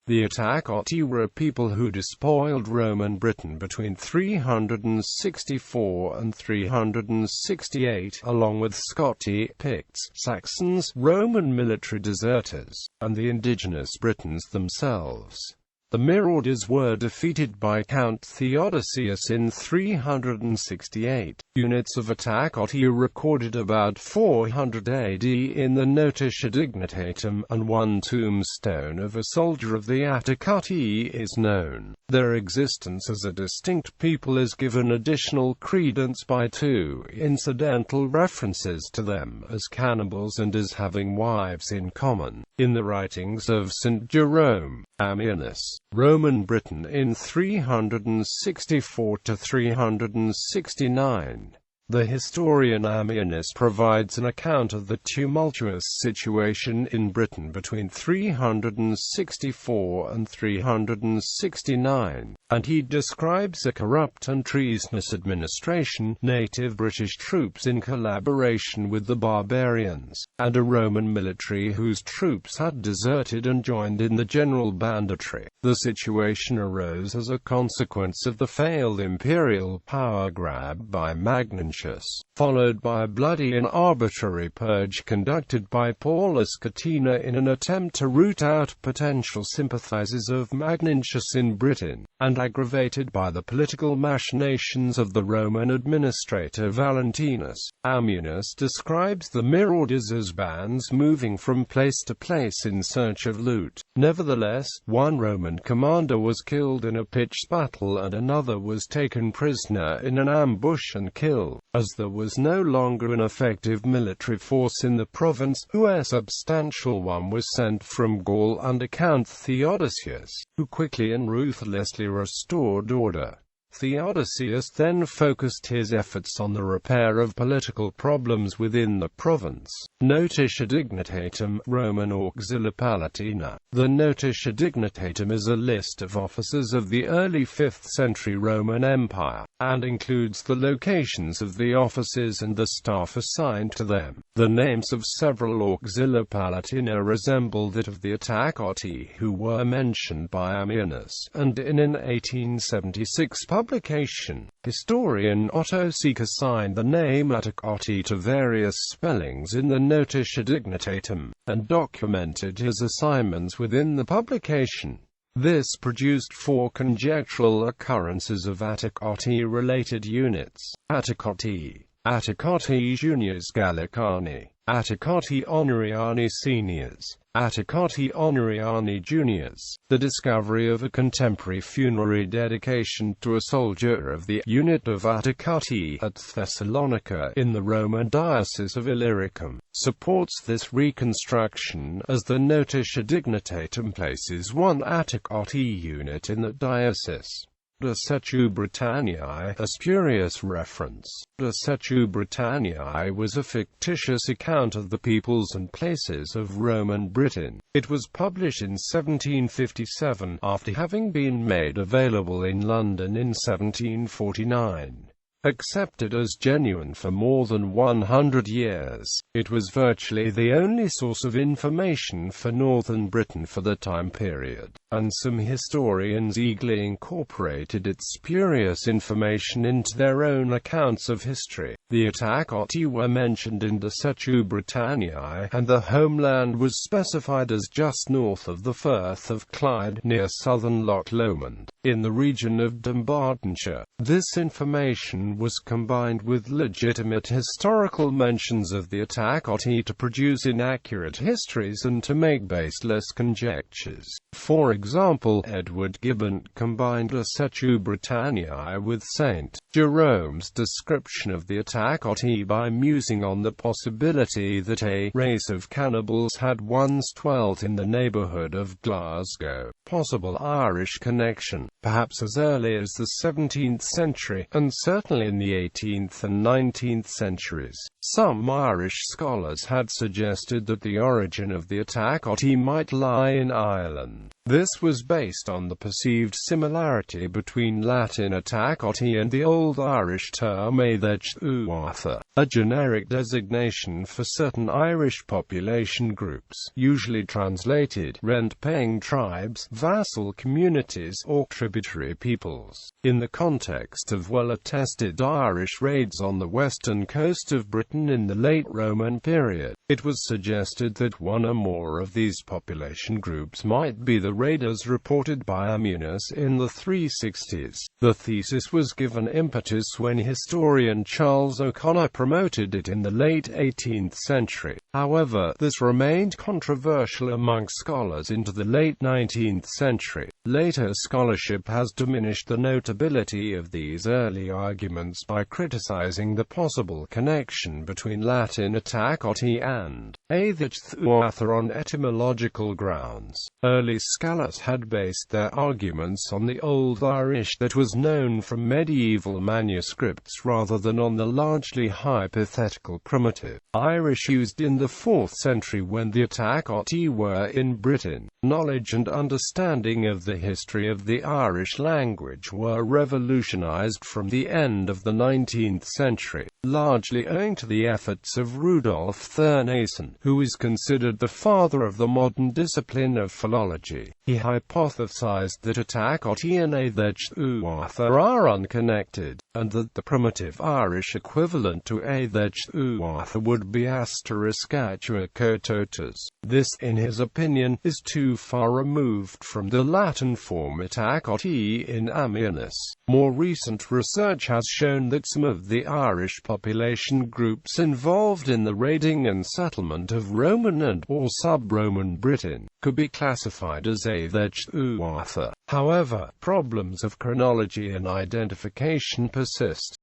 The Attacotti were a people who despoiled Roman Britain between 364 and 368, along with Scotti, Picts, Saxons, Roman military deserters, and the indigenous Britons themselves. The marauders were defeated by Count Theodosius in 368. Units of Attacotti are recorded about 400 AD in the Notitia Dignitatum, and one tombstone of a soldier of the Atecutti is known. Their existence as a distinct people is given additional credence by two incidental references to them as cannibals and as having wives in common, in the writings of Saint Jerome, Ammianus, Roman Britain in 364 to 369. The historian Ammianus provides an account of the tumultuous situation in Britain between 364 and 369, and he describes a corrupt and treasonous administration, native British troops in collaboration with the barbarians, and a Roman military whose troops had deserted and joined in the general banditry. The situation arose as a consequence of the failed imperial power grab by Magnentius, followed by a bloody and arbitrary purge conducted by Paulus Catina in an attempt to root out potential sympathizers of Magnentius in Britain, and aggravated by the political machinations of the Roman administrator Valentinus. Ammianus describes the marauders as bands moving from place to place in search of loot. Nevertheless, one Roman commander was killed in a pitched battle and another was taken prisoner in an ambush and killed. As there was no longer an effective military force in the province, a substantial one was sent from Gaul under Count Theodosius, who quickly and ruthlessly restored order. Theodosius then focused his efforts on the repair of political problems within the province. Notitia Dignitatum, Roman Auxilia Palatina. The Notitia Dignitatum is a list of officers of the early 5th century Roman Empire, and includes the locations of the offices and the staff assigned to them. The names of several Auxilia Palatina resemble that of the Attacotti, who were mentioned by Ammianus, and in an 1876 publication, historian Otto Seek assigned the name Atecutti to various spellings in the Notitia Dignitatum, and documented his assignments within the publication. This produced 4 conjectural occurrences of Atecotti-related units: Attacotti, Atecotti juniors Gallicani, Atecotti honoriani seniors, Atecotti honoriani juniors. The discovery of a contemporary funerary dedication to a soldier of the unit of Atecutti at Thessalonica in the Roman diocese of Illyricum supports this reconstruction, as the Notitia Dignitatum places one Atecotti unit in the diocese. De Setu Britanniae, a spurious reference. De Setu Britanniae was a fictitious account of the peoples and places of Roman Britain. It was published in 1757, after having been made available in London in 1749. Accepted as genuine for more than 100 years, it was virtually the only source of information for northern Britain for the time period, and some historians eagerly incorporated its spurious information into their own accounts of history. The Attacotti were mentioned in De Setu Britanniae, and the homeland was specified as just north of the Firth of Clyde, near southern Loch Lomond, in the region of Dumbartonshire. This information was combined with legitimate historical mentions of the Attacotti to produce inaccurate histories and to make baseless conjectures. For example, Edward Gibbon combined De Setu Britanniae with Saint Jerome's description of the Attacotti by musing on the possibility that a race of cannibals had once dwelt in the neighbourhood of Glasgow. Possible Irish connection, perhaps as early as the 17th century, and certainly in the 18th and 19th centuries. Some Irish scholars had suggested that the origin of the Attacotti might lie in Ireland. This was based on the perceived similarity between Latin Attacotti and the Old Irish term Atecutti, a generic designation for certain Irish population groups, usually translated rent-paying tribes, vassal communities, or tributary peoples. In the context of well-attested Irish raids on the western coast of Britain in the late Roman period, it was suggested that one or more of these population groups might be the raiders reported by Ammunius in the 360s. The thesis was given impetus when historian Charles O'Connor promoted it in the late 18th century. However, this remained controversial among scholars into the late 19th century. Later scholarship has diminished the notability of these early arguments by criticizing the possible connection between Latin Attacotti and Atecutti on etymological grounds. Early scholars had based their arguments on the Old Irish that was known from medieval manuscripts rather than on the largely hypothetical primitive Irish used in the 4th century when the Attacotti were in Britain. Knowledge and understanding of the history of the Irish language were revolutionized from the end of the 19th century, largely owing to the efforts of Rudolf Thurnason, who is considered the father of the modern discipline of philology. He hypothesized that Attacotti and Atecutti are unconnected, and that the primitive Irish equivalent to Atecutti would be Atecutti. This, in his opinion, is too far removed from the Latin form Attacotti in Ammunius. More recent research has shown that some of the Irish population groups involved in the raiding and settlement of Roman and/or sub-Roman Britain could be classified as Atecutti. However, problems of chronology and identification persist.